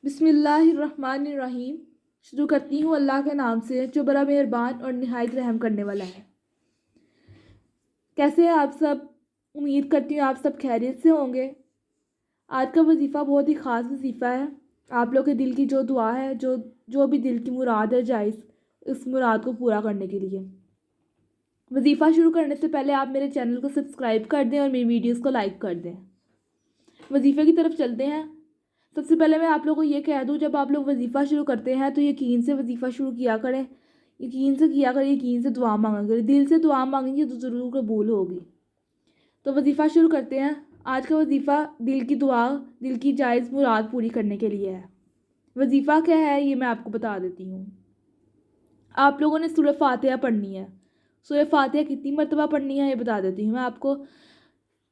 बिस्मिल्लाहिर्रहमानिर्रहीम। शुरू करती हूँ अल्लाह के नाम से जो बड़ा मेहरबान और निहायत रहम करने वाला है। कैसे हैं आप सब? उम्मीद करती हूँ आप सब खैरियत से होंगे। आज का वजीफ़ा बहुत ही ख़ास वजीफ़ा है। आप लोग के दिल की जो दुआ है, जो भी दिल की मुराद है जायज़, उस मुराद को पूरा करने के लिए। वजीफ़ा शुरू करने से पहले आप मेरे चैनल को सब्सक्राइब कर दें और मेरी वीडियोज़ को लाइक कर दें। वजीफ़े की तरफ चलते हैं। सबसे पहले मैं आप लोगों को ये कह दूं, जब आप लोग वजीफ़ा शुरू करते हैं तो यकीन से वजीफ़ा शुरू किया करें। यकीन से किया करें, यकीन से दुआ मांगा करें। दिल से दुआ मांगेंगे तो ज़रूर कबूल होगी। तो वजीफ़ा शुरू करते हैं। आज का वजीफ़ा दिल की दुआ, दिल की जायज़ मुराद पूरी करने के लिए है। वजीफ़ा क्या है ये मैं आपको बता देती हूँ। आप लोगों ने सूरह फातिहा पढ़नी है। सूरह फातिहा कितनी मरतबा पढ़नी है ये बता देती हूँ मैं आपको।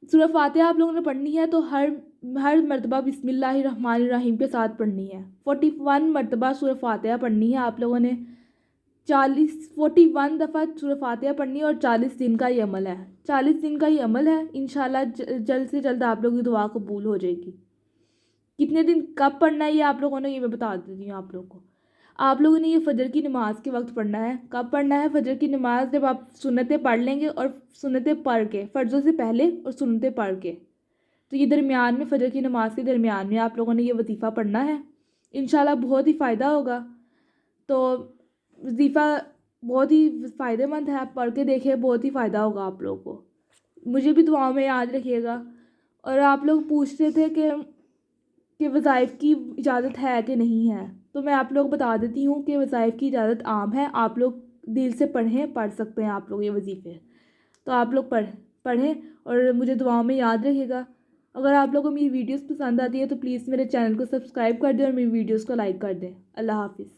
सूरह फातिहा आप लोगों ने पढ़नी है तो हर मरतबा बिस्मिल्लाहिर्रहमानिर्रहीम के साथ पढ़नी है। 41 मरतबा सूरह फातिहा पढ़नी है आप लोगों ने। 41 दफ़ा सूरह फातिहा पढ़नी है और 40 दिन का ये अमल है। 40 दिन का ये अमल है। इंशाल्लाह जल्द से जल्द आप लोगों की दुआ कबूल हो जाएगी। कितने दिन कब पढ़ना है ये आप लोगों ने, ये मैं बता देती हूँ आप लोगों को। आप लोगों ने ये फजर की नमाज के वक्त पढ़ना है। कब पढ़ना है फजर की नमाज? जब आप सुन्नतें पढ़ लेंगे और सुन्नतें पढ़ के, फ़र्ज़ों से पहले और सुन्नतें पढ़ के, तो ये दरमियान में, फ़जर की नमाज के दरमियान में आप लोगों ने ये वजीफ़ा पढ़ना है। इंशाल्लाह बहुत ही फ़ायदा होगा। तो वजीफ़ा बहुत ही फ़ायदेमंद है। आप पढ़ के देखिए, बहुत ही फ़ायदा होगा आप लोगों को। मुझे भी दुआओं में याद रखिएगा। और आप लोग पूछते थे कि वज़ाइफ़ की इजाज़त है कि नहीं है, तो मैं आप लोग बता देती हूँ कि वज़ाइफ़ की इजाज़त आम है। आप लोग दिल से पढ़ सकते हैं आप लोग ये वजीफ़े। तो आप लोग पढ़ें और मुझे दुआओं में याद रखिएगा। अगर आप लोगों को मेरी वीडियोस पसंद आती है तो प्लीज़ मेरे चैनल को सब्सक्राइब कर दें और मेरी वीडियोस को लाइक कर दें। अल्लाह हाफ़िज़।